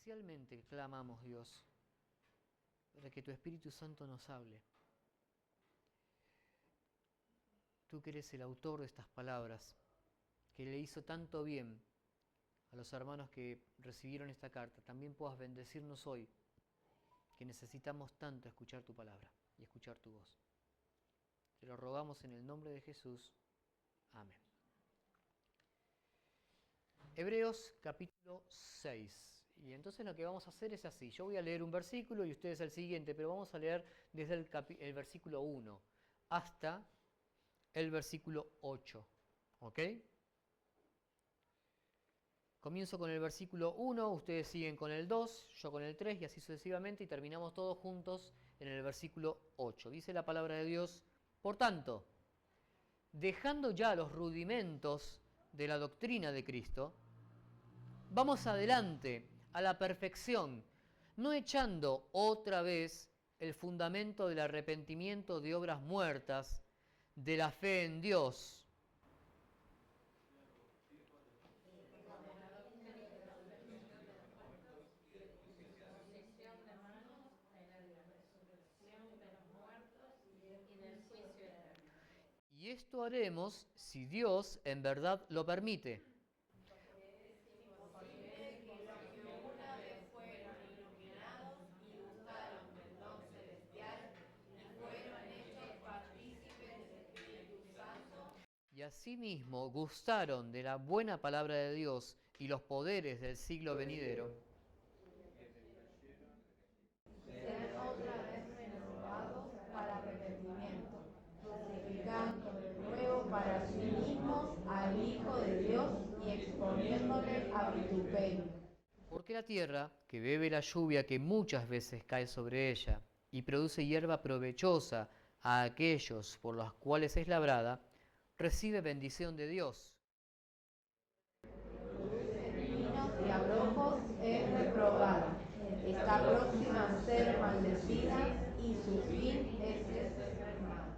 Especialmente clamamos, Dios, para que tu Espíritu Santo nos hable. Tú que eres el autor de estas palabras, que le hizo tanto bien a los hermanos que recibieron esta carta, también puedas bendecirnos hoy, que necesitamos tanto escuchar tu palabra y escuchar tu voz. Te lo rogamos en el nombre de Jesús. Amén. Hebreos capítulo 6. Y entonces lo que vamos a hacer es así. Yo voy a leer un versículo y ustedes el siguiente, pero vamos a leer desde el versículo 1 hasta el versículo 8. ¿Ok? Comienzo con el versículo 1, ustedes siguen con el 2, yo con el 3 y así sucesivamente y terminamos todos juntos en el versículo 8. Dice la palabra de Dios: por tanto, dejando ya los rudimentos de la doctrina de Cristo, vamos adelante a la perfección, no echando otra vez el fundamento del arrepentimiento de obras muertas, de la fe en Dios. Y esto haremos si Dios en verdad lo permite. Y asimismo gustaron de la buena palabra de Dios y los poderes del siglo venidero. Sean otra vez renovados para arrepentimiento, crucificando de nuevo para sí mismos al Hijo de Dios y exponiéndole a vituperio. Porque la tierra, que bebe la lluvia que muchas veces cae sobre ella, y produce hierba provechosa a aquellos por los cuales es labrada, recibe bendición de Dios. Espinos y abrojos es reprobada, está próxima a ser maldecida y su fin es exterminada.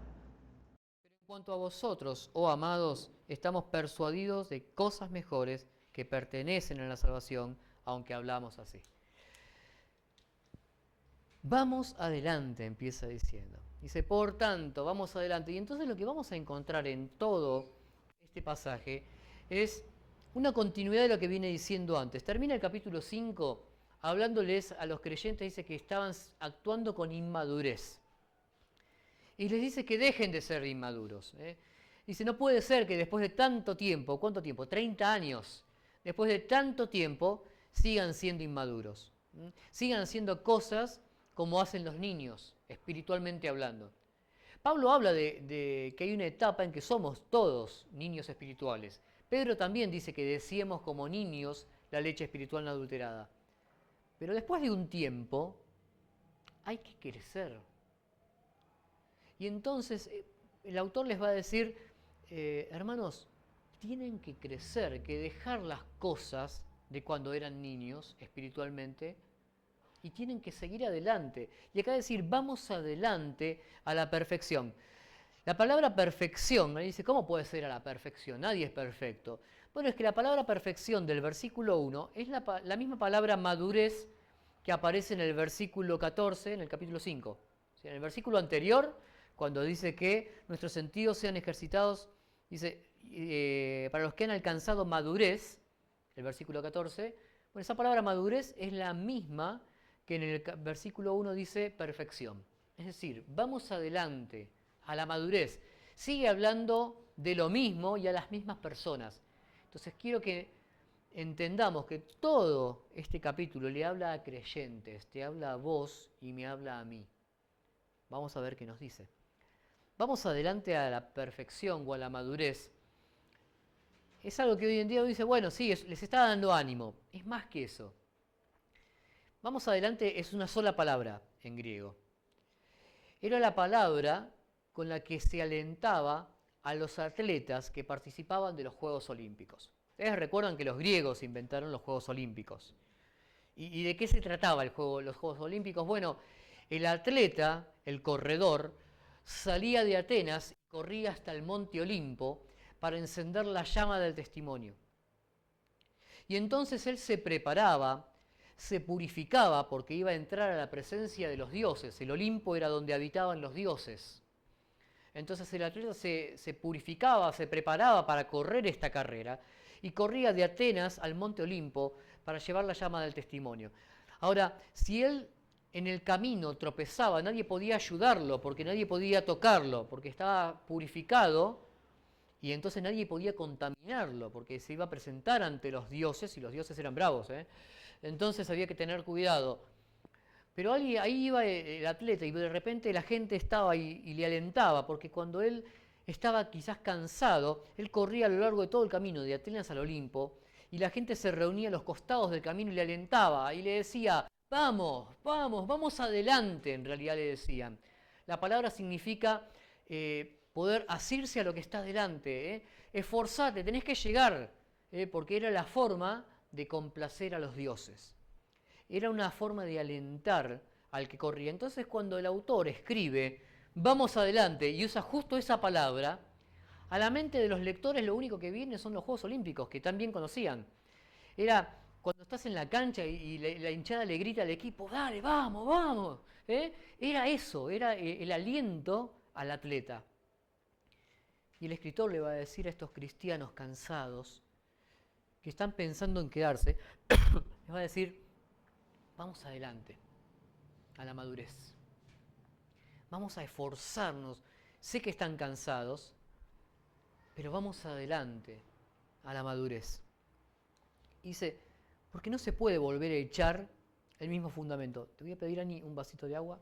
Pero en cuanto a vosotros, oh amados, estamos persuadidos de cosas mejores que pertenecen a la salvación, aunque hablamos así. Vamos adelante, empieza diciendo. Dice, por tanto, vamos adelante. Y entonces lo que vamos a encontrar en todo este pasaje es una continuidad de lo que viene diciendo antes. Termina el capítulo 5 hablándoles a los creyentes, dice que estaban actuando con inmadurez. Y les dice que dejen de ser inmaduros. Dice, no puede ser que después de tanto tiempo, ¿cuánto tiempo? 30 años después de tanto tiempo, sigan siendo inmaduros. Sigan haciendo cosas como hacen los niños, espiritualmente hablando. Pablo habla de que hay una etapa en que somos todos niños espirituales. Pedro también dice que deseemos como niños la leche espiritual no adulterada. Pero después de un tiempo, hay que crecer. Y entonces el autor les va a decir, hermanos, tienen que crecer, que dejar las cosas de cuando eran niños espiritualmente y tienen que seguir adelante. Y acá decir, vamos adelante a la perfección. La palabra perfección, me dice, ¿cómo puede ser a la perfección? Nadie es perfecto. Bueno, es que la palabra perfección del versículo 1 es la misma palabra madurez que aparece en el versículo 14, en el capítulo 5. O sea, en el versículo anterior, cuando dice que nuestros sentidos sean ejercitados, dice, para los que han alcanzado madurez, el versículo 14, bueno, esa palabra madurez es la misma que en el versículo 1 dice perfección. Es decir, vamos adelante a la madurez. Sigue hablando de lo mismo y a las mismas personas. Entonces quiero que entendamos que todo este capítulo le habla a creyentes, te habla a vos y me habla a mí. Vamos a ver qué nos dice. Vamos adelante a la perfección o a la madurez. Es algo que hoy en día uno dice, bueno, sí, les está dando ánimo. Es más que eso. Vamos adelante es una sola palabra en griego. Era la palabra con la que se alentaba a los atletas que participaban de los Juegos Olímpicos. Ustedes recuerdan que los griegos inventaron los Juegos Olímpicos. ¿Y de qué se trataba los Juegos Olímpicos? Bueno, el atleta, el corredor, salía de Atenas y corría hasta el monte Olimpo para encender la llama del testimonio. Y entonces él se preparaba, se purificaba porque iba a entrar a la presencia de los dioses. El Olimpo era donde habitaban los dioses. Entonces el atleta se purificaba, se preparaba para correr esta carrera y corría de Atenas al monte Olimpo para llevar la llama del testimonio. Ahora, si él en el camino tropezaba, nadie podía ayudarlo porque nadie podía tocarlo, porque estaba purificado y entonces nadie podía contaminarlo porque se iba a presentar ante los dioses y los dioses eran bravos. Entonces había que tener cuidado. Pero ahí iba el atleta y de repente la gente estaba y le alentaba, porque cuando él estaba quizás cansado, él corría a lo largo de todo el camino, de Atenas al Olimpo, y la gente se reunía a los costados del camino y le alentaba y le decía, vamos, vamos, vamos adelante, en realidad le decían. La palabra significa poder asirse a lo que está delante, esforzate, tenés que llegar, porque era la forma de complacer a los dioses. Era una forma de alentar al que corría. Entonces cuando el autor escribe, vamos adelante, y usa justo esa palabra, a la mente de los lectores lo único que viene son los Juegos Olímpicos, que también conocían. Era cuando estás en la cancha y la hinchada le grita al equipo, dale, vamos, vamos. Era eso, era el aliento al atleta. Y el escritor le va a decir a estos cristianos cansados, que están pensando en quedarse, les va a decir, vamos adelante, a la madurez. Vamos a esforzarnos. Sé que están cansados, pero vamos adelante, a la madurez. Y dice, porque no se puede volver a echar el mismo fundamento. Te voy a pedir, Ani, un vasito de agua.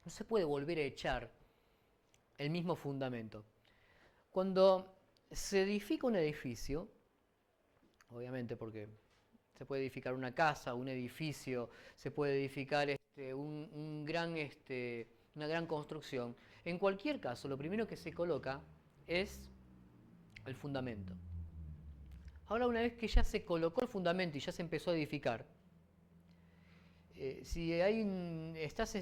No se puede volver a echar el mismo fundamento. Cuando se edifica un edificio, obviamente porque se puede edificar una casa, un edificio, se puede edificar una gran construcción. En cualquier caso, lo primero que se coloca es el fundamento. Ahora, una vez que ya se colocó el fundamento y ya se empezó a edificar, si estás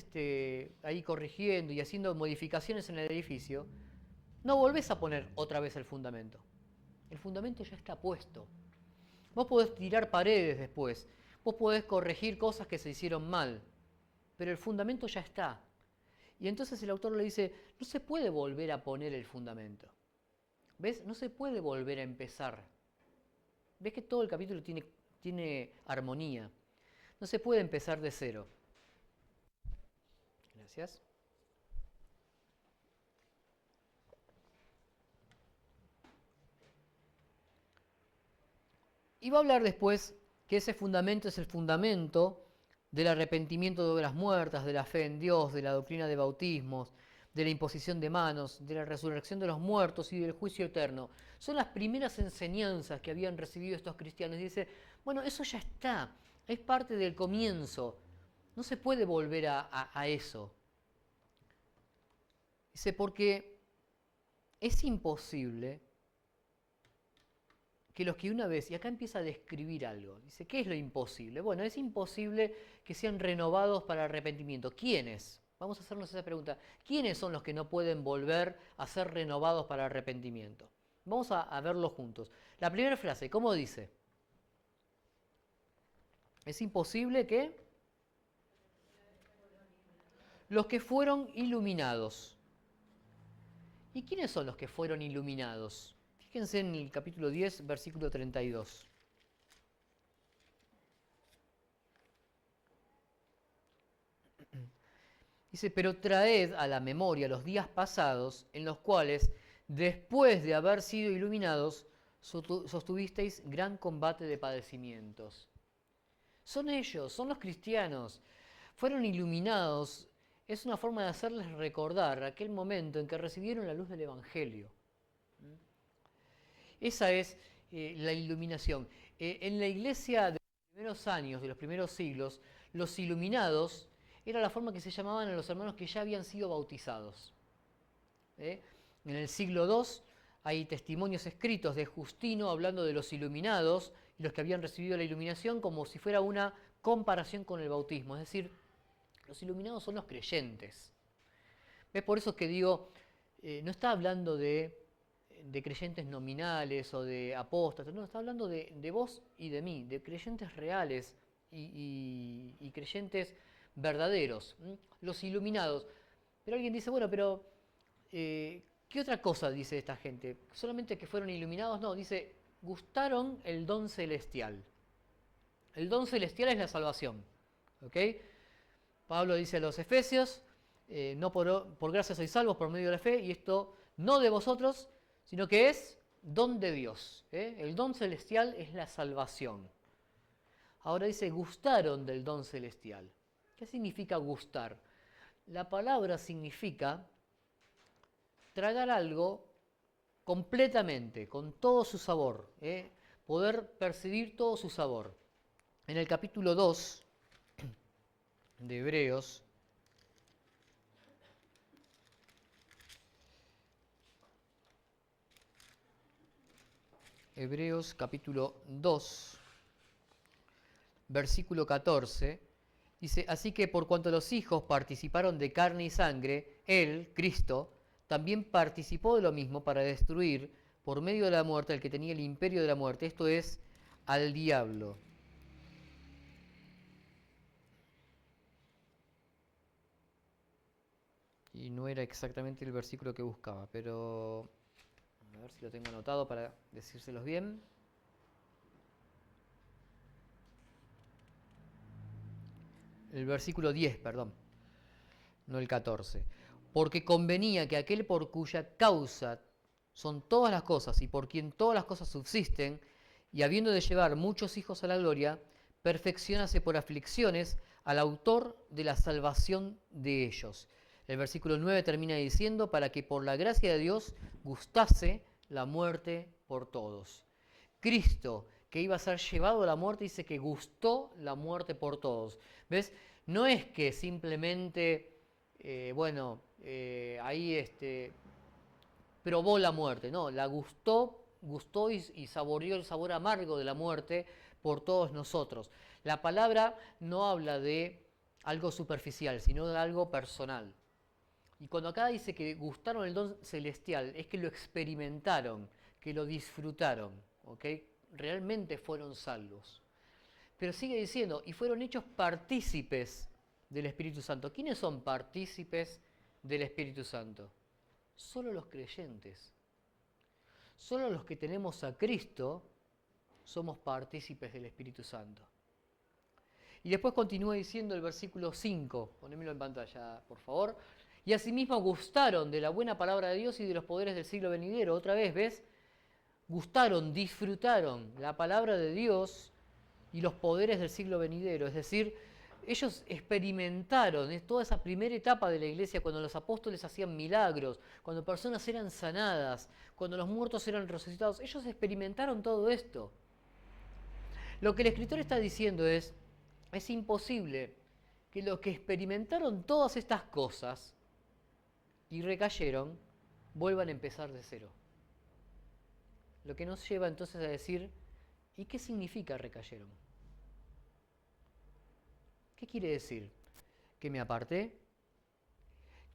ahí corrigiendo y haciendo modificaciones en el edificio, no volvés a poner otra vez el fundamento. El fundamento ya está puesto. Vos podés tirar paredes después, vos podés corregir cosas que se hicieron mal, pero el fundamento ya está. Y entonces el autor le dice, no se puede volver a poner el fundamento. ¿Ves? No se puede volver a empezar. ¿Ves que todo el capítulo tiene armonía? No se puede empezar de cero. Gracias. Y va a hablar después que ese fundamento es el fundamento del arrepentimiento de obras muertas, de la fe en Dios, de la doctrina de bautismos, de la imposición de manos, de la resurrección de los muertos y del juicio eterno. Son las primeras enseñanzas que habían recibido estos cristianos. Y dice, bueno, eso ya está, es parte del comienzo, no se puede volver a eso. Dice, porque es imposible que los que una vez, y acá empieza a describir algo, dice, ¿qué es lo imposible? Bueno, es imposible que sean renovados para arrepentimiento. ¿Quiénes? Vamos a hacernos esa pregunta. ¿Quiénes son los que no pueden volver a ser renovados para arrepentimiento? Vamos a verlo juntos. La primera frase, ¿cómo dice? Es imposible que los que fueron iluminados. ¿Y quiénes son los que fueron iluminados? Fíjense en el capítulo 10, versículo 32. Dice, pero traed a la memoria los días pasados en los cuales, después de haber sido iluminados, sostuvisteis gran combate de padecimientos. Son ellos, son los cristianos. Fueron iluminados. Es una forma de hacerles recordar aquel momento en que recibieron la luz del Evangelio. Esa es la iluminación. En la iglesia de los primeros años, de los primeros siglos, los iluminados era la forma que se llamaban a los hermanos que ya habían sido bautizados. En el siglo II hay testimonios escritos de Justino hablando de los iluminados y los que habían recibido la iluminación como si fuera una comparación con el bautismo. Es decir, los iluminados son los creyentes. ¿Ves? Por eso que digo, no está hablando de creyentes nominales o de apóstatas, no, está hablando de vos y de mí, de creyentes reales y creyentes verdaderos, los iluminados. Pero alguien dice, bueno, pero ¿qué otra cosa dice esta gente? ¿Solamente que fueron iluminados? No, dice, gustaron el don celestial. El don celestial es la salvación. ¿Ok? Pablo dice a los Efesios, no por gracia sois salvos por medio de la fe, y esto no de vosotros, sino que es don de Dios. El don celestial es la salvación. Ahora dice, gustaron del don celestial. ¿Qué significa gustar? La palabra significa tragar algo completamente, con todo su sabor, poder percibir todo su sabor. En el capítulo 2 de Hebreos, Hebreos capítulo 2, versículo 14, dice, así que por cuanto los hijos participaron de carne y sangre, él, Cristo, también participó de lo mismo para destruir por medio de la muerte al que tenía el imperio de la muerte, esto es, al diablo. Y no era exactamente el versículo que buscaba, pero a ver si lo tengo anotado para decírselos bien. El versículo 10, perdón, no el 14. Porque convenía que aquel por cuya causa son todas las cosas y por quien todas las cosas subsisten, y habiendo de llevar muchos hijos a la gloria, perfeccionase por aflicciones al autor de la salvación de ellos. El versículo 9 termina diciendo, para que por la gracia de Dios gustase la muerte por todos. Cristo, que iba a ser llevado a la muerte, dice que gustó la muerte por todos. ¿Ves? No es que simplemente, ahí probó la muerte, no, la gustó y saboreó el sabor amargo de la muerte por todos nosotros. La palabra no habla de algo superficial, sino de algo personal. Y cuando acá dice que gustaron el don celestial, es que lo experimentaron, que lo disfrutaron, ¿ok? Realmente fueron salvos. Pero sigue diciendo, y fueron hechos partícipes del Espíritu Santo. ¿Quiénes son partícipes del Espíritu Santo? Solo los creyentes. Solo los que tenemos a Cristo somos partícipes del Espíritu Santo. Y después continúa diciendo el versículo 5, ponémelo en pantalla, por favor. Y asimismo gustaron de la buena palabra de Dios y de los poderes del siglo venidero. Otra vez, ¿ves? gustaron, disfrutaron la palabra de Dios y los poderes del siglo venidero. Es decir, ellos experimentaron toda esa primera etapa de la iglesia cuando los apóstoles hacían milagros, cuando personas eran sanadas, cuando los muertos eran resucitados. Ellos experimentaron todo esto. Lo que el escritor está diciendo es imposible que los que experimentaron todas estas cosas y recayeron, vuelvan a empezar de cero. Lo que nos lleva entonces a decir, ¿y qué significa recayeron? ¿Qué quiere decir? ¿Que me aparté?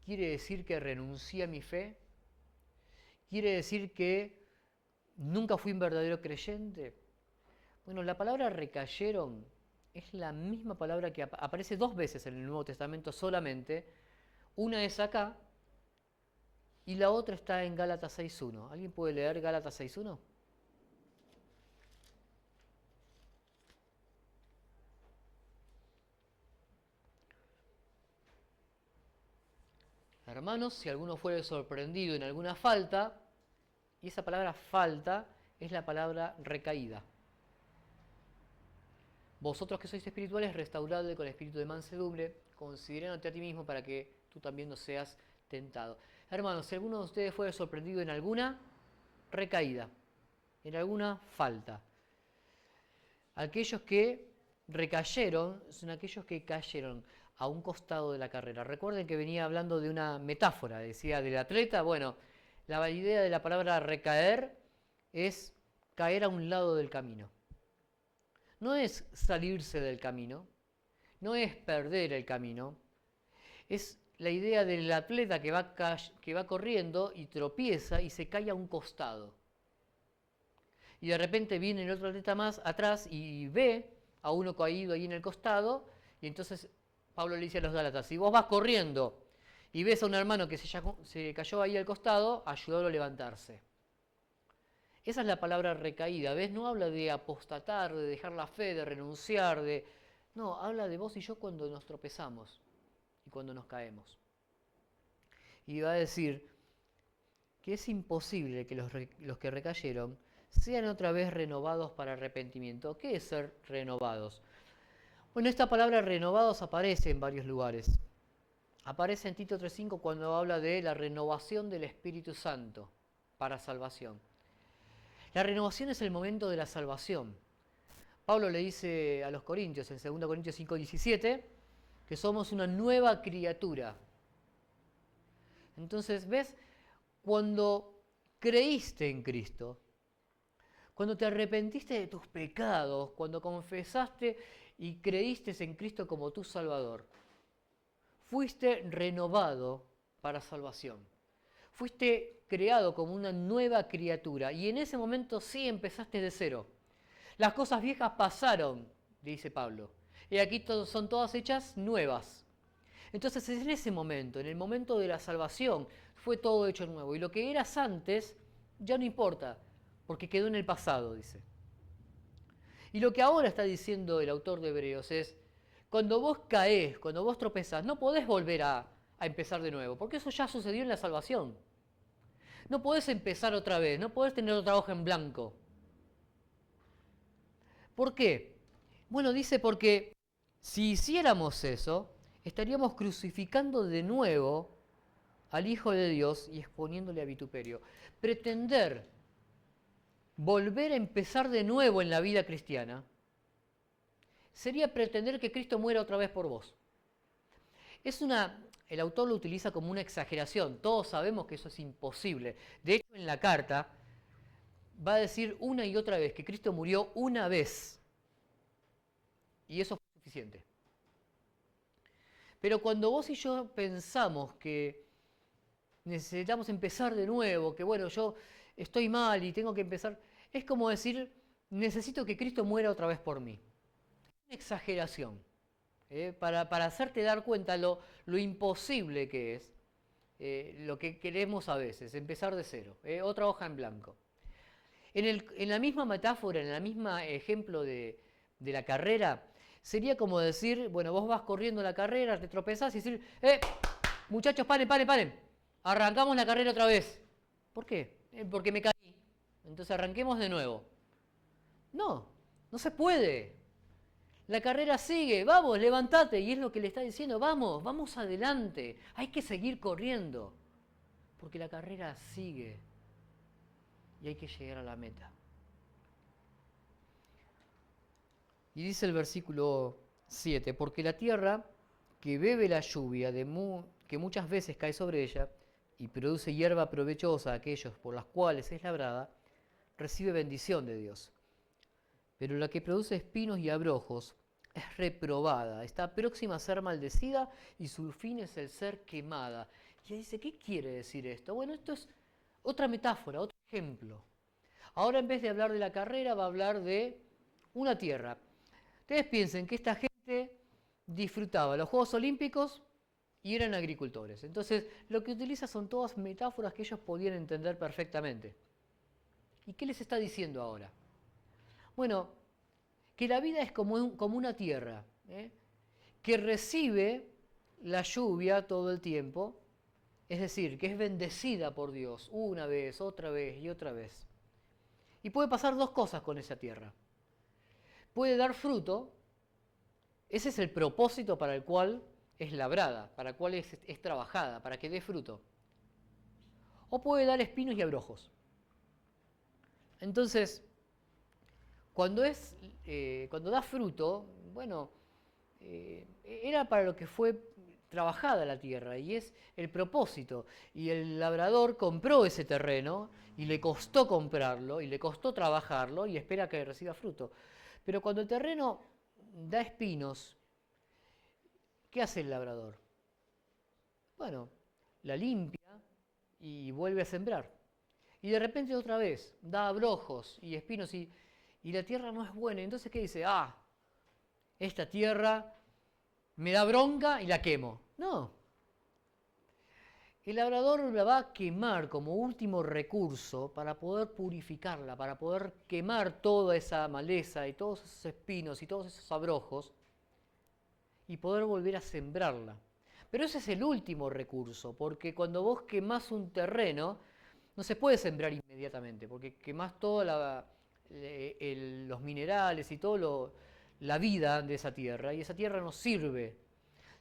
¿Quiere decir que renuncié a mi fe? ¿Quiere decir que nunca fui un verdadero creyente? Bueno, la palabra recayeron es la misma palabra que aparece 2 veces en el Nuevo Testamento solamente. Una es acá y la otra está en Gálatas 6.1. ¿Alguien puede leer Gálatas 6.1? Hermanos, si alguno fuere sorprendido en alguna falta, y esa palabra falta es la palabra recaída. Vosotros que sois espirituales, restauradle con el espíritu de mansedumbre, considerándote a ti mismo para que tú también no seas tentado. Hermanos, si alguno de ustedes fuere sorprendido en alguna recaída, en alguna falta, aquellos que recayeron son aquellos que cayeron a un costado de la carrera. Recuerden que venía hablando de una metáfora, decía del atleta. Bueno, la idea de la palabra recaer es caer a un lado del camino. No es salirse del camino, no es perder el camino, es la idea del atleta que va corriendo y tropieza y se cae a un costado. Y de repente viene el otro atleta más atrás y ve a uno caído ahí en el costado, y entonces Pablo le dice a los Gálatas, si vos vas corriendo y ves a un hermano que se cayó ahí al costado, ayúdalo a levantarse. Esa es la palabra recaída, ¿ves? No habla de apostatar, de dejar la fe, de renunciar, no, habla de vos y yo cuando nos tropezamos y cuando nos caemos. Y va a decir que es imposible que los que recayeron sean otra vez renovados para arrepentimiento. ¿Qué es ser renovados? Bueno, esta palabra renovados aparece en varios lugares. Aparece en Tito 3.5 cuando habla de la renovación del Espíritu Santo para salvación. La renovación es el momento de la salvación. Pablo le dice a los Corintios, en 2 Corintios 5.17, que somos una nueva criatura. Entonces, ¿ves? Cuando creíste en Cristo, cuando te arrepentiste de tus pecados, cuando confesaste y creíste en Cristo como tu Salvador, fuiste renovado para salvación. Fuiste creado como una nueva criatura y en ese momento sí empezaste de cero. Las cosas viejas pasaron, dice Pablo, y aquí son todas hechas nuevas. Entonces en ese momento, en el momento de la salvación, fue todo hecho nuevo. Y lo que eras antes ya no importa, porque quedó en el pasado, dice. Y lo que ahora está diciendo el autor de Hebreos es, cuando vos caés, cuando vos tropezás, no podés volver a empezar de nuevo, porque eso ya sucedió en la salvación. No podés empezar otra vez, no podés tener otra hoja en blanco. ¿Por qué? Bueno, dice porque si hiciéramos eso, estaríamos crucificando de nuevo al Hijo de Dios y exponiéndole a vituperio. Pretender volver a empezar de nuevo en la vida cristiana sería pretender que Cristo muera otra vez por vos. El autor lo utiliza como una exageración. Todos sabemos que eso es imposible. De hecho, en la carta va a decir una y otra vez que Cristo murió una vez. Y eso fue suficiente. Pero cuando vos y yo pensamos que necesitamos empezar de nuevo, que bueno, yo estoy mal y tengo que empezar, es como decir, necesito que Cristo muera otra vez por mí. Una exageración. Para hacerte dar cuenta lo imposible que es, lo que queremos a veces, empezar de cero, otra hoja en blanco. En la misma metáfora, en el mismo ejemplo de la carrera, sería como decir, bueno, vos vas corriendo la carrera, te tropezás y decir, muchachos, paren, arrancamos la carrera otra vez. ¿Por qué? Porque me caí. entonces arranquemos de nuevo. No, no se puede. La carrera sigue, vamos, levántate. Y es lo que le está diciendo, vamos, vamos adelante. Hay que seguir corriendo, porque la carrera sigue y hay que llegar a la meta. Y dice el versículo 7, porque la tierra que bebe la lluvia que muchas veces cae sobre ella y produce hierba provechosa a aquellos por las cuales es labrada, recibe bendición de Dios. Pero la que produce espinos y abrojos es reprobada, está próxima a ser maldecida y su fin es el ser quemada. Y ella dice, ¿qué quiere decir esto? Bueno, esto es otra metáfora, otro ejemplo. Ahora en vez de hablar de la carrera va a hablar de una tierra. Ustedes piensen que esta gente disfrutaba los Juegos Olímpicos y eran agricultores. Entonces, lo que utiliza son todas metáforas que ellos podían entender perfectamente. ¿Y qué les está diciendo ahora? Bueno, que la vida es como una tierra, que recibe la lluvia todo el tiempo, es decir, que es bendecida por Dios una vez, otra vez y otra vez. Y puede pasar dos cosas con esa tierra. Puede dar fruto, ese es el propósito para el cual es labrada, para el cual es trabajada, para que dé fruto. O puede dar espinos y abrojos. Entonces, cuando da fruto, bueno, era para lo que fue trabajada la tierra y es el propósito. Y el labrador compró ese terreno y le costó comprarlo y le costó trabajarlo y espera que reciba fruto. Pero cuando el terreno da espinos, ¿qué hace el labrador? Bueno, la limpia y vuelve a sembrar. Y de repente otra vez da abrojos y espinos y la tierra no es buena. Entonces, ¿qué dice? Esta tierra me da bronca y la quemo. No. El labrador la va a quemar como último recurso para poder purificarla, para poder quemar toda esa maleza y todos esos espinos y todos esos abrojos y poder volver a sembrarla. Pero ese es el último recurso, porque cuando vos quemás un terreno, no se puede sembrar inmediatamente, porque quemás todos los minerales y toda la vida de esa tierra, y esa tierra no sirve.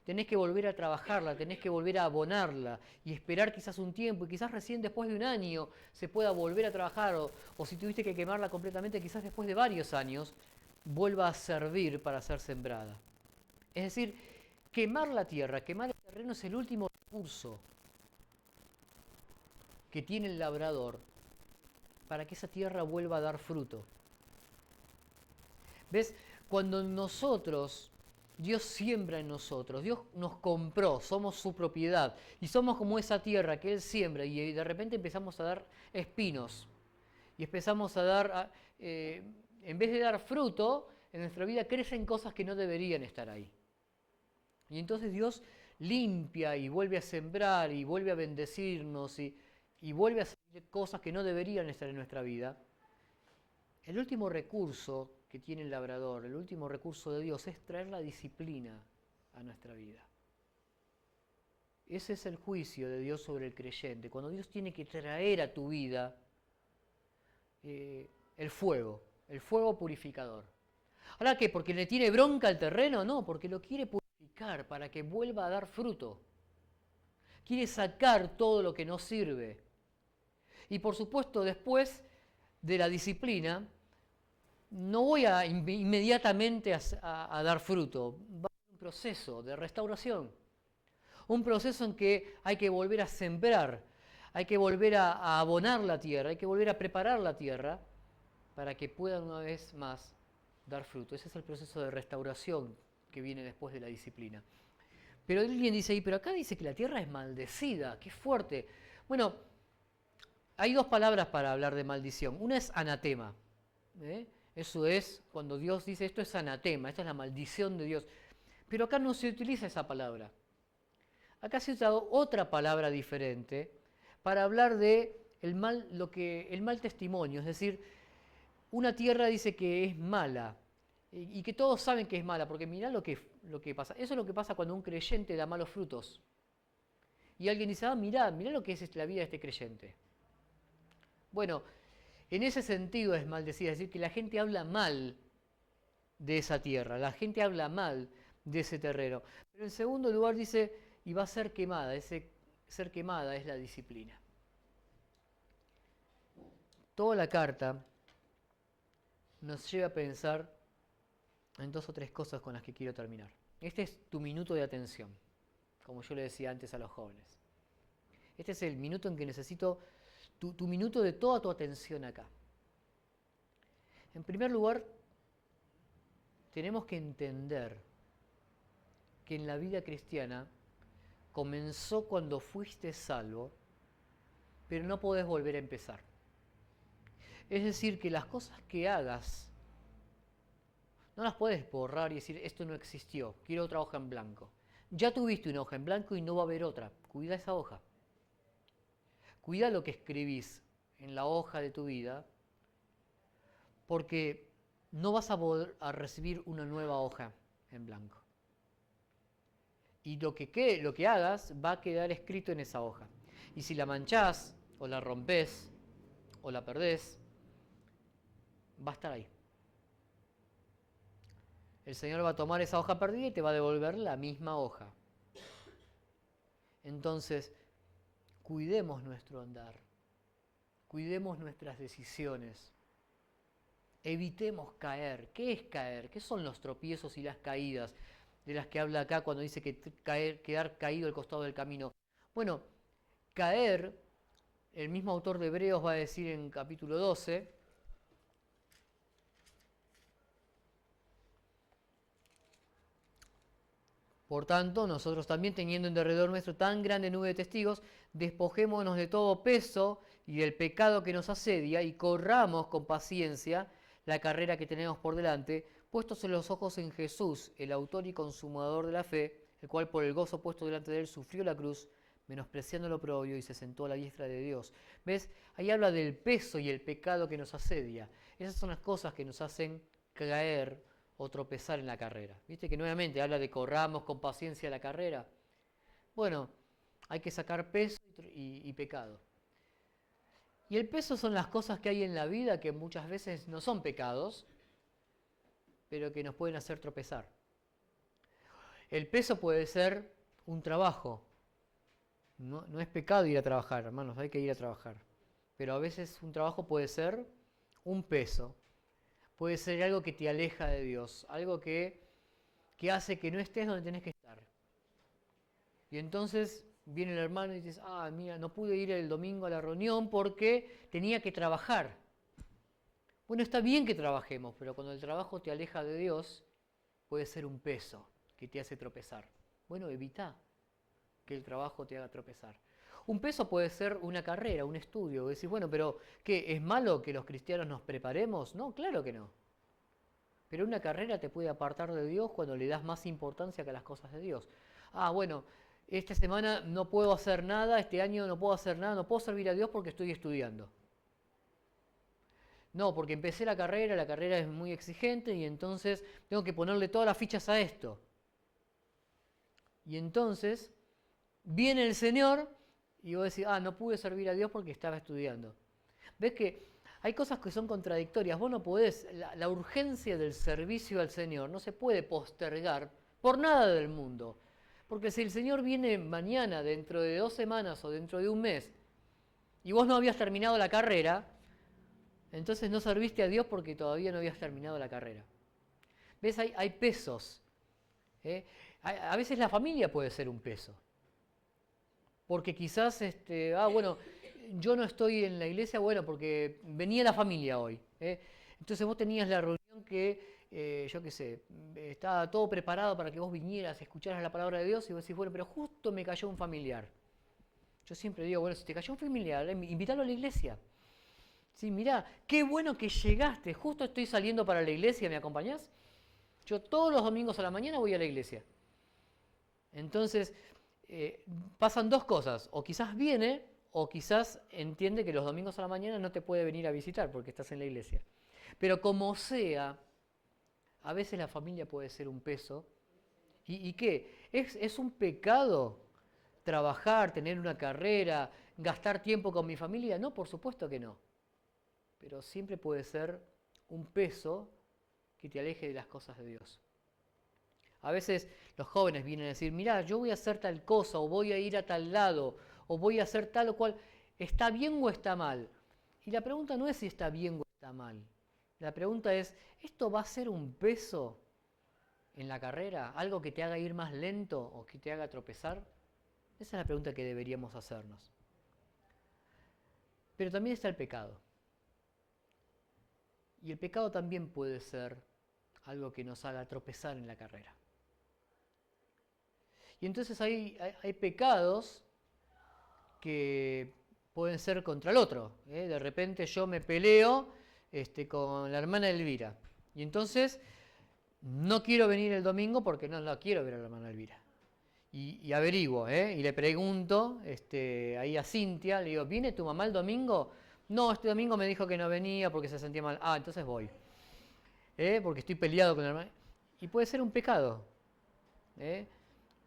Tenés que volver a trabajarla, tenés que volver a abonarla y esperar quizás un tiempo, y quizás recién después de un año se pueda volver a trabajar, o si tuviste que quemarla completamente, quizás después de varios años vuelva a servir para ser sembrada. Es decir, quemar la tierra, quemar el terreno es el último recurso que tiene el labrador para que esa tierra vuelva a dar fruto. ¿Ves? Cuando Dios siembra en nosotros, Dios nos compró, somos su propiedad y somos como esa tierra que Él siembra y de repente empezamos a dar espinos y empezamos a dar, en vez de dar fruto, en nuestra vida crecen cosas que no deberían estar ahí. Y entonces Dios limpia y vuelve a sembrar y vuelve a bendecirnos y vuelve a hacer cosas que no deberían estar en nuestra vida. El último recurso que tiene el labrador, el último recurso de Dios es traer la disciplina a nuestra vida. Ese es el juicio de Dios sobre el creyente, cuando Dios tiene que traer a tu vida el fuego purificador. ¿Ahora qué? ¿Porque le tiene bronca al terreno? No, porque lo quiere purificar para que vuelva a dar fruto. Quiere sacar todo lo que no sirve. Y por supuesto, después de la disciplina, no voy a inmediatamente a dar fruto. Va a ser un proceso de restauración. Un proceso en que hay que volver a sembrar, hay que volver a abonar la tierra, hay que volver a preparar la tierra para que pueda una vez más dar fruto. Ese es el proceso de restauración que viene después de la disciplina. Pero alguien dice ahí, pero acá dice que la tierra es maldecida, qué fuerte. Bueno, hay dos palabras para hablar de maldición. Una es anatema. Eso es cuando Dios dice esto es anatema, esta es la maldición de Dios. Pero acá no se utiliza esa palabra. Acá se ha usado otra palabra diferente para hablar de el mal testimonio, es decir, una tierra dice que es mala y que todos saben que es mala, porque mirá lo que pasa. Eso es lo que pasa cuando un creyente da malos frutos. Y alguien dice, mirá lo que es la vida de este creyente. Bueno, En ese sentido es maldecida, es decir, que la gente habla mal de esa tierra, la gente habla mal de ese terreno. Pero en segundo lugar dice, y va a ser quemada, ese ser quemada es la disciplina. Toda la carta nos lleva a pensar en 2 o 3 cosas con las que quiero terminar. Este es tu minuto de atención, como yo le decía antes a los jóvenes. Este es el minuto en que necesito tu minuto de toda tu atención acá. En primer lugar, tenemos que entender que en la vida cristiana comenzó cuando fuiste salvo, pero no podés volver a empezar. Es decir, que las cosas que hagas no las puedes borrar y decir, esto no existió, quiero otra hoja en blanco. Ya tuviste una hoja en blanco y no va a haber otra. Cuida esa hoja. Cuida lo que escribís en la hoja de tu vida, porque no vas a poder recibir una nueva hoja en blanco. Y lo que hagas va a quedar escrito en esa hoja. Y si la manchás, o la rompés, o la perdés, va a estar ahí. El Señor va a tomar esa hoja perdida y te va a devolver la misma hoja. Entonces, cuidemos nuestro andar, cuidemos nuestras decisiones, evitemos caer. ¿Qué es caer? ¿Qué son los tropiezos y las caídas de las que habla acá cuando dice que quedar caído al costado del camino? Bueno, caer, el mismo autor de Hebreos va a decir en capítulo 12, por tanto, nosotros también, teniendo en derredor nuestro tan grande nube de testigos, despojémonos de todo peso y del pecado que nos asedia y corramos con paciencia la carrera que tenemos por delante, puestos los ojos en Jesús, el autor y consumador de la fe, el cual por el gozo puesto delante de él sufrió la cruz, menospreciando lo oprobio y se sentó a la diestra de Dios. ¿Ves? Ahí habla del peso y el pecado que nos asedia. Esas son las cosas que nos hacen caer o tropezar en la carrera. ¿Viste que nuevamente habla de corramos con paciencia la carrera? Bueno, hay que sacar peso y pecado. Y el peso son las cosas que hay en la vida que muchas veces no son pecados, pero que nos pueden hacer tropezar. El peso puede ser un trabajo. No es pecado ir a trabajar, hermanos, hay que ir a trabajar. Pero a veces un trabajo puede ser un peso. Puede ser algo que te aleja de Dios, algo que hace que no estés donde tenés que estar. Y entonces viene el hermano y dices, mira, no pude ir el domingo a la reunión porque tenía que trabajar. Bueno, está bien que trabajemos, pero cuando el trabajo te aleja de Dios, puede ser un peso que te hace tropezar. Bueno, evita que el trabajo te haga tropezar. Un peso puede ser una carrera, un estudio. Decís, bueno, pero ¿qué? ¿Es malo que los cristianos nos preparemos? No, claro que no. Pero una carrera te puede apartar de Dios cuando le das más importancia que a las cosas de Dios. Bueno, esta semana no puedo hacer nada, este año no puedo hacer nada, no puedo servir a Dios porque estoy estudiando. No, porque empecé la carrera es muy exigente y entonces tengo que ponerle todas las fichas a esto. Y entonces viene el Señor y vos decís, no pude servir a Dios porque estaba estudiando. ¿Ves que hay cosas que son contradictorias? Vos no podés, la urgencia del servicio al Señor no se puede postergar por nada del mundo. Porque si el Señor viene mañana, dentro de 2 semanas o dentro de un mes, y vos no habías terminado la carrera, entonces no serviste a Dios porque todavía no habías terminado la carrera. ¿Ves? Hay pesos. A veces la familia puede ser un peso. Porque quizás, bueno, yo no estoy en la iglesia, bueno, porque venía la familia hoy. Entonces vos tenías la reunión que, yo qué sé, estaba todo preparado para que vos vinieras, escucharas la palabra de Dios y vos decís, bueno, pero justo me cayó un familiar. Yo siempre digo, bueno, si te cayó un familiar, invítalo a la iglesia. Sí, mirá, qué bueno que llegaste, justo estoy saliendo para la iglesia, ¿me acompañás? Yo todos los domingos a la mañana voy a la iglesia. Entonces, pasan 2 cosas, o quizás viene, o quizás entiende que los domingos a la mañana no te puede venir a visitar porque estás en la iglesia. Pero como sea, a veces la familia puede ser un peso. ¿Y qué? ¿Es un pecado trabajar, tener una carrera, gastar tiempo con mi familia? No, por supuesto que no. pero siempre puede ser un peso que te aleje de las cosas de Dios. A veces los jóvenes vienen a decir, mirá, yo voy a hacer tal cosa, o voy a ir a tal lado, o voy a hacer tal o cual. ¿Está bien o está mal? Y la pregunta no es si está bien o está mal. La pregunta es, ¿esto va a ser un peso en la carrera? ¿Algo que te haga ir más lento o que te haga tropezar? Esa es la pregunta que deberíamos hacernos. Pero también está el pecado. Y el pecado también puede ser algo que nos haga tropezar en la carrera. Y entonces hay pecados que pueden ser contra el otro. De repente yo me peleo con la hermana Elvira. Y entonces no quiero venir el domingo porque no la quiero ver a la hermana Elvira. Y averiguo, y le pregunto ahí a Cintia, le digo, ¿viene tu mamá el domingo? No, este domingo me dijo que no venía porque se sentía mal. Ah, entonces voy. Porque estoy peleado con la hermana. Y puede ser un pecado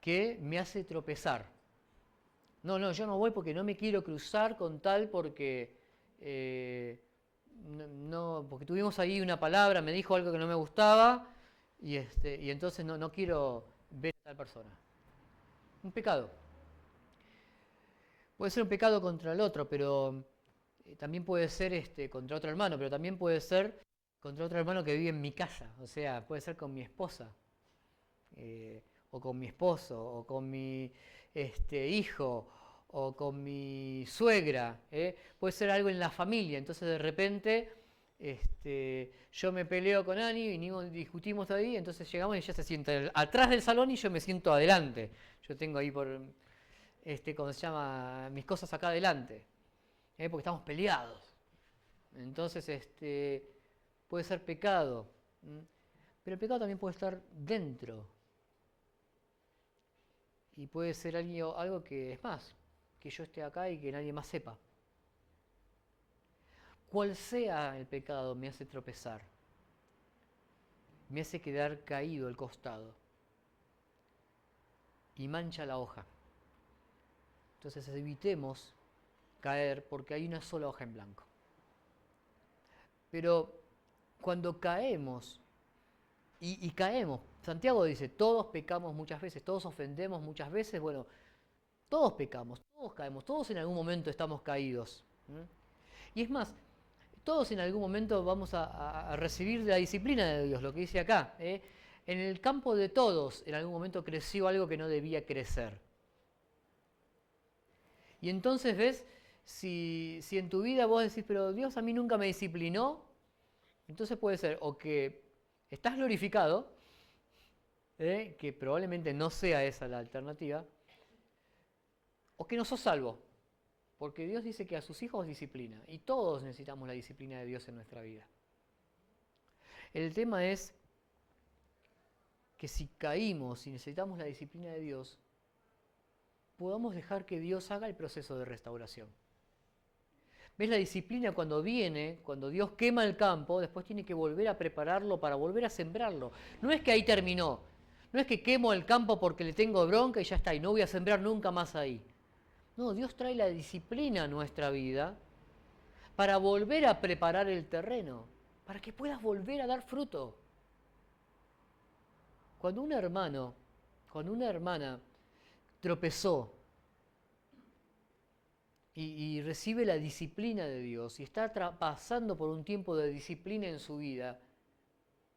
que me hace tropezar. No, yo no voy porque no me quiero cruzar con tal porque porque tuvimos ahí una palabra, me dijo algo que no me gustaba y entonces no quiero ver a tal persona. Un pecado. Puede ser un pecado contra el otro, pero también puede ser contra otro hermano, pero también puede ser contra otro hermano que vive en mi casa, o sea, puede ser con mi esposa, o con mi esposo, o con mi hijo, o con mi suegra, puede ser algo en la familia, entonces de repente yo me peleo con Ani, discutimos ahí, entonces llegamos y ella se sienta atrás del salón y yo me siento adelante, yo tengo ahí ¿cómo se llama? Mis cosas acá adelante, porque estamos peleados, entonces puede ser pecado, pero el pecado también puede estar dentro. Y puede ser algo que es más, que yo esté acá y que nadie más sepa. Cual sea el pecado, me hace tropezar. Me hace quedar caído al costado. Y mancha la hoja. Entonces evitemos caer porque hay una sola hoja en blanco. Pero cuando caemos, y caemos, Santiago dice, todos pecamos muchas veces, todos ofendemos muchas veces, bueno, todos pecamos, todos caemos, todos en algún momento estamos caídos. Y es más, todos en algún momento vamos a recibir la disciplina de Dios, lo que dice acá. En el campo de todos, en algún momento creció algo que no debía crecer. Y entonces ves, si en tu vida vos decís, pero Dios a mí nunca me disciplinó, entonces puede ser o que estás glorificado, que probablemente no sea esa la alternativa, o que no sos salvo, porque Dios dice que a sus hijos disciplina, y todos necesitamos la disciplina de Dios en nuestra vida. El tema es que si caímos y necesitamos la disciplina de Dios, podamos dejar que Dios haga el proceso de restauración. ¿Ves? La disciplina cuando viene, cuando Dios quema el campo, después tiene que volver a prepararlo para volver a sembrarlo. No es que ahí terminó, no es que quemo el campo porque le tengo bronca y ya está, y no voy a sembrar nunca más ahí. No, Dios trae la disciplina a nuestra vida para volver a preparar el terreno, para que puedas volver a dar fruto. Cuando un hermano, cuando una hermana tropezó y recibe la disciplina de Dios y está pasando por un tiempo de disciplina en su vida,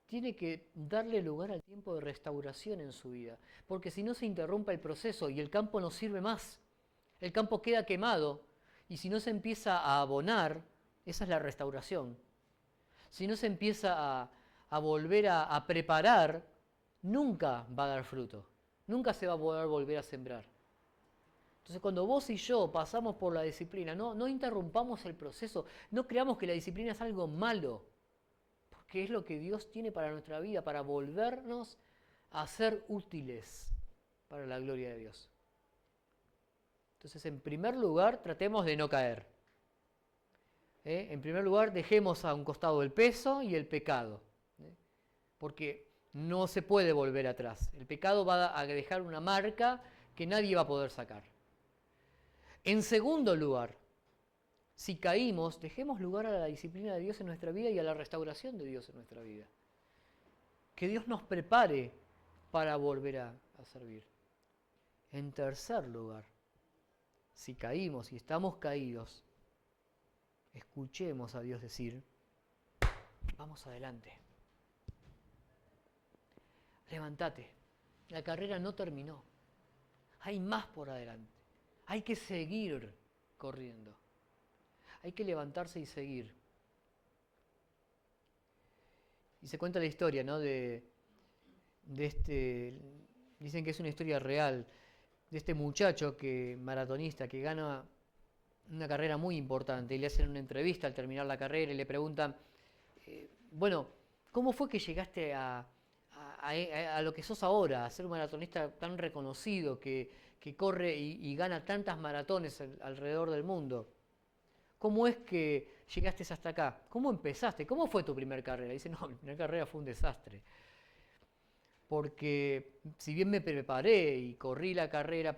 tiene que darle lugar al tiempo de restauración en su vida, porque si no se interrumpe el proceso y el campo no sirve más. El campo queda quemado y si no se empieza a abonar, esa es la restauración. Si no se empieza a volver a preparar, nunca va a dar fruto. Nunca se va a poder volver a sembrar. Entonces cuando vos y yo pasamos por la disciplina, no interrumpamos el proceso, no creamos que la disciplina es algo malo, porque es lo que Dios tiene para nuestra vida, para volvernos a ser útiles para la gloria de Dios. Entonces, en primer lugar, tratemos de no caer. En primer lugar, dejemos a un costado el peso y el pecado, porque no se puede volver atrás. El pecado va a dejar una marca que nadie va a poder sacar. En segundo lugar, Si caímos, dejemos lugar a la disciplina de Dios en nuestra vida y a la restauración de Dios en nuestra vida. Que Dios nos prepare para volver a servir. En tercer lugar, si caímos y estamos caídos, escuchemos a Dios decir, vamos adelante. Levántate. La carrera no terminó. Hay más por adelante. Hay que seguir corriendo. Hay que levantarse y seguir. Y se cuenta la historia, ¿no? de este, dicen que es una historia real, de este muchacho maratonista que gana una carrera muy importante y le hacen una entrevista al terminar la carrera y le preguntan, bueno, ¿cómo fue que llegaste a lo que sos ahora, a ser un maratonista tan reconocido que corre y gana tantas maratones alrededor del mundo? ¿Cómo es que llegaste hasta acá? ¿Cómo empezaste? ¿Cómo fue tu primera carrera? Y dice, no, mi primera carrera fue un desastre. Porque si bien me preparé y corrí la carrera,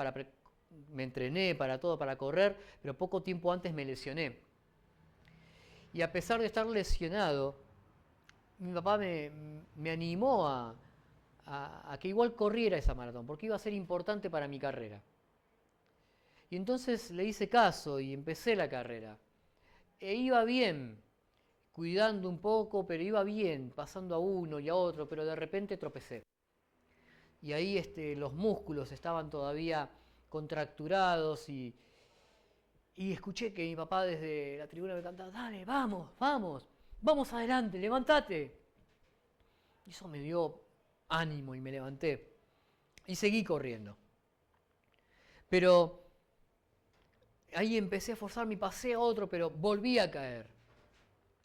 me entrené para todo, para correr, pero poco tiempo antes me lesioné. Y a pesar de estar lesionado, mi papá me animó a que igual corriera esa maratón, porque iba a ser importante para mi carrera. Y entonces le hice caso y empecé la carrera. E iba bien, cuidando un poco, pero iba bien, pasando a uno y a otro, pero de repente tropecé. Y ahí los músculos estaban todavía contracturados y escuché que mi papá desde la tribuna me cantaba, dale, vamos, vamos, vamos adelante, levántate. Y eso me dio ánimo y me levanté y seguí corriendo. Pero ahí empecé a forzarme y pasé a otro, pero volví a caer.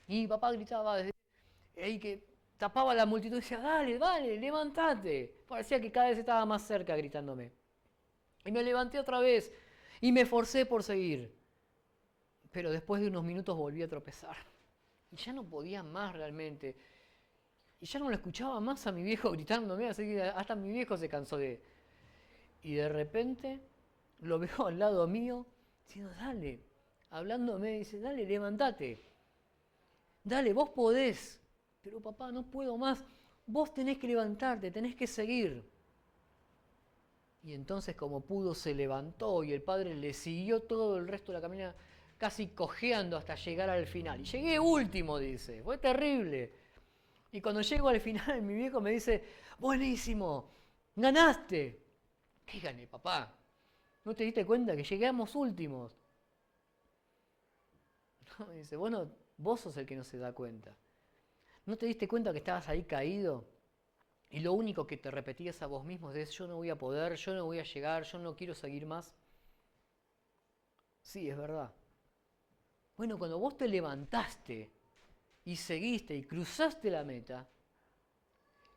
Y mi papá gritaba desde ahí que tapaba la multitud y decía, dale, dale, levántate. Parecía que cada vez estaba más cerca gritándome. Y me levanté otra vez y me esforcé por seguir. Pero después de unos minutos volví a tropezar. Y ya no podía más realmente. Y ya no lo escuchaba más a mi viejo gritándome, así que hasta mi viejo se cansó de... Y de repente lo veo al lado mío, diciendo, dale, hablándome, dice, dale, levántate. Dale, vos podés. Pero papá, no puedo más. Vos tenés que levantarte, tenés que seguir. Y entonces como pudo se levantó y el padre le siguió todo el resto de la caminata, casi cojeando hasta llegar al final. Y llegué último, dice, fue terrible. Y cuando llego al final mi viejo me dice, buenísimo, ganaste. ¿Qué gané, papá? ¿No te diste cuenta que llegamos últimos? No, me dice, bueno, vos sos el que no se da cuenta. ¿No te diste cuenta que estabas ahí caído? Y lo único que te repetías a vos mismo es, yo no voy a poder, yo no voy a llegar, yo no quiero seguir más. Sí, es verdad. Bueno, cuando vos te levantaste y seguiste y cruzaste la meta,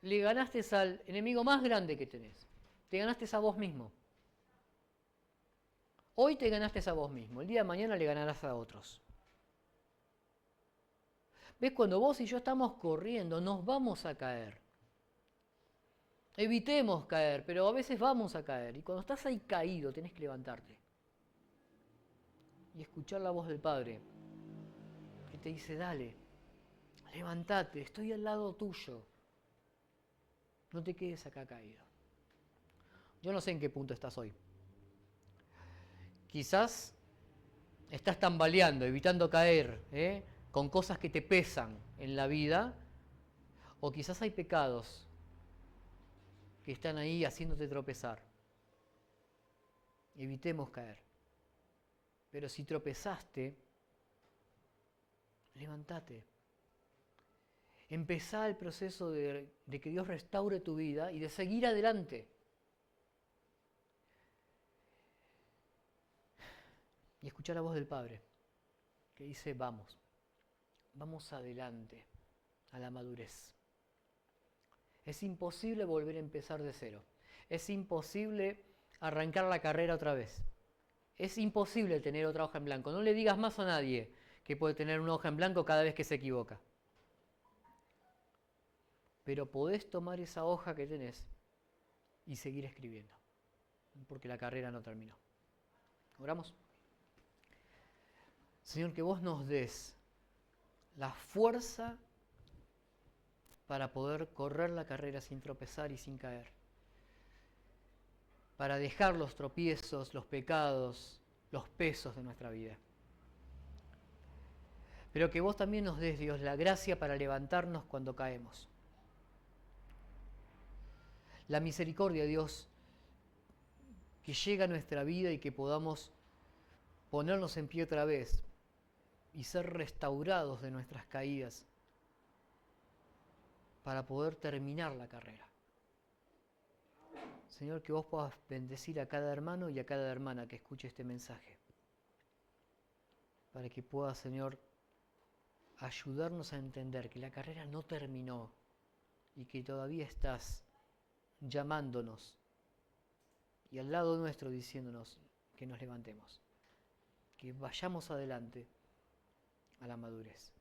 le ganaste al enemigo más grande que tenés. Te ganaste a vos mismo. Hoy te ganaste a vos mismo, el día de mañana le ganarás a otros. ¿Ves? Cuando vos y yo estamos corriendo, nos vamos a caer. Evitemos caer, pero a veces vamos a caer. Y cuando estás ahí caído, tenés que levantarte. Y escuchar la voz del Padre, que te dice, dale, levántate, estoy al lado tuyo. No te quedes acá caído. Yo no sé en qué punto estás hoy. Quizás estás tambaleando, evitando caer, con cosas que te pesan en la vida, o quizás hay pecados que están ahí haciéndote tropezar. Evitemos caer. Pero si tropezaste, levántate. Empezá el proceso de que Dios restaure tu vida y de seguir adelante. Y escuchar la voz del Padre, que dice, vamos, vamos adelante a la madurez. Es imposible volver a empezar de cero. Es imposible arrancar la carrera otra vez. Es imposible tener otra hoja en blanco. No le digas más a nadie que puede tener una hoja en blanco cada vez que se equivoca. Pero podés tomar esa hoja que tenés y seguir escribiendo, porque la carrera no terminó. ¿Oramos? Señor, que vos nos des la fuerza para poder correr la carrera sin tropezar y sin caer, para dejar los tropiezos, los pecados, los pesos de nuestra vida. Pero que vos también nos des, Dios, la gracia para levantarnos cuando caemos. La misericordia, Dios, que llega a nuestra vida y que podamos ponernos en pie otra vez y ser restaurados de nuestras caídas para poder terminar la carrera. Señor, que vos puedas bendecir a cada hermano y a cada hermana que escuche este mensaje, para que pueda, Señor, ayudarnos a entender que la carrera no terminó y que todavía estás llamándonos y al lado nuestro diciéndonos que nos levantemos, que vayamos adelante a la madurez,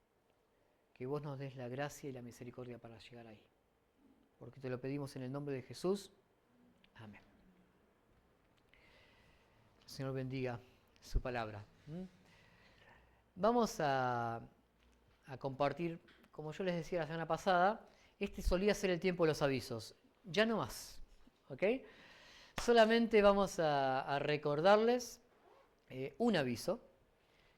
que vos nos des la gracia y la misericordia para llegar ahí, porque te lo pedimos en el nombre de Jesús. Amén. El Señor bendiga su palabra. Vamos a compartir, como yo les decía la semana pasada, este solía ser el tiempo de los avisos, ya no más, ¿ok? Solamente vamos a recordarles un aviso,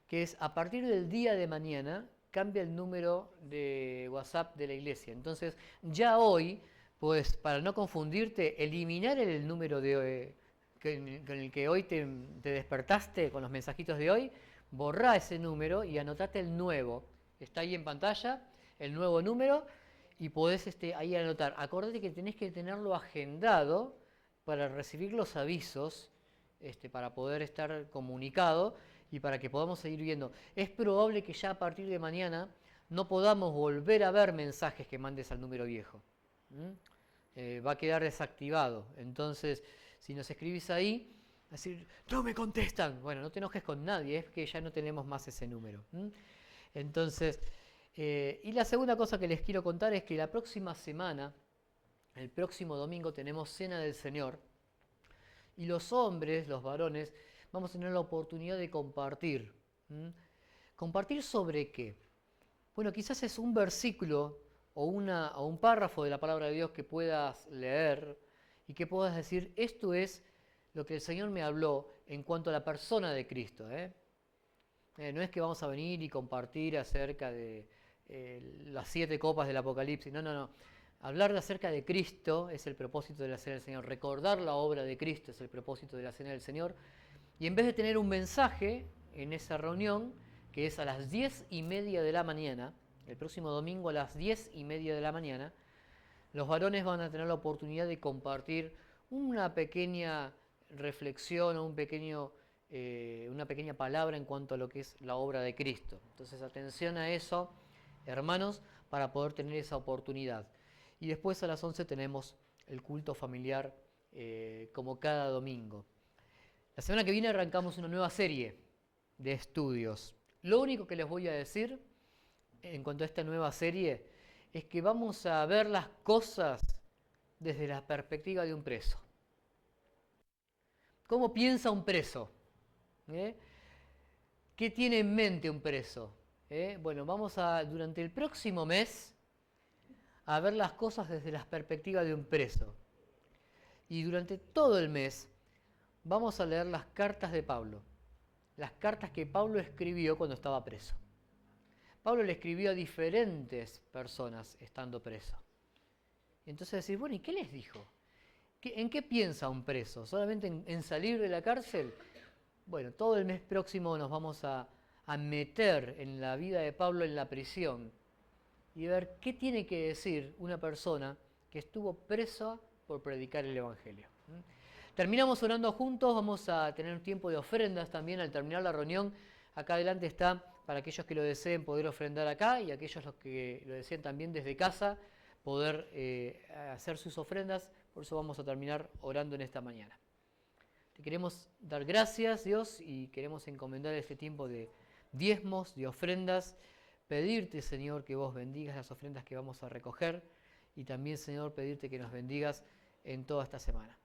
que es a partir del día de mañana cambia el número de WhatsApp de la iglesia. Entonces, ya hoy, pues para no confundirte, eliminar el número con el que hoy te despertaste con los mensajitos de hoy, borrá ese número y anotate el nuevo. Está ahí en pantalla, el nuevo número, y podés ahí anotar. Acordate que tenés que tenerlo agendado para recibir los avisos, para poder estar comunicado y para que podamos seguir viendo. Es probable que ya a partir de mañana no podamos volver a ver mensajes que mandes al número viejo. Va a quedar desactivado. Entonces, si nos escribís ahí, decir, no me contestan. Bueno, no te enojes con nadie, es que ya no tenemos más ese número. Entonces, y la segunda cosa que les quiero contar es que la próxima semana, el próximo domingo, tenemos Cena del Señor. Y los hombres, los varones, vamos a tener la oportunidad de compartir. ¿Compartir sobre qué? Bueno, quizás es un versículo o un párrafo de la palabra de Dios que puedas leer y que puedas decir, esto es lo que el Señor me habló en cuanto a la persona de Cristo. No es que vamos a venir y compartir acerca de las 7 copas del Apocalipsis. No. Hablar acerca de Cristo es el propósito de la Cena del Señor. Recordar la obra de Cristo es el propósito de la Cena del Señor. Y en vez de tener un mensaje en esa reunión, que es a las 10:30 de la mañana, el próximo domingo a las 10:30 de la mañana, los varones van a tener la oportunidad de compartir una pequeña reflexión o una pequeña palabra en cuanto a lo que es la obra de Cristo. Entonces, atención a eso, hermanos, para poder tener esa oportunidad. Y después a las 11 tenemos el culto familiar como cada domingo. La semana que viene arrancamos una nueva serie de estudios. Lo único que les voy a decir en cuanto a esta nueva serie es que vamos a ver las cosas desde la perspectiva de un preso. ¿Cómo piensa un preso? ¿Qué tiene en mente un preso? Bueno, vamos durante el próximo mes a ver las cosas desde la perspectiva de un preso. Y durante todo el mes vamos a leer las cartas de Pablo, las cartas que Pablo escribió cuando estaba preso. Pablo le escribió a diferentes personas estando preso. Y entonces decís, bueno, ¿y qué les dijo? ¿En qué piensa un preso? ¿Solamente en salir de la cárcel? Bueno, todo el mes próximo nos vamos a meter en la vida de Pablo en la prisión y ver qué tiene que decir una persona que estuvo presa por predicar el Evangelio. Terminamos orando juntos, vamos a tener un tiempo de ofrendas también al terminar la reunión. Acá adelante está para aquellos que lo deseen poder ofrendar acá y aquellos los que lo deseen también desde casa poder hacer sus ofrendas. Por eso vamos a terminar orando en esta mañana. Te queremos dar gracias, Dios, y queremos encomendar este tiempo de diezmos, de ofrendas, pedirte, Señor, que vos bendigas las ofrendas que vamos a recoger y también, Señor, pedirte que nos bendigas en toda esta semana.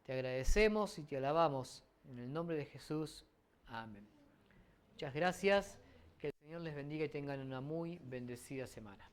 Te agradecemos y te alabamos en el nombre de Jesús. Amén. Muchas gracias. Señor les bendiga y tengan una muy bendecida semana.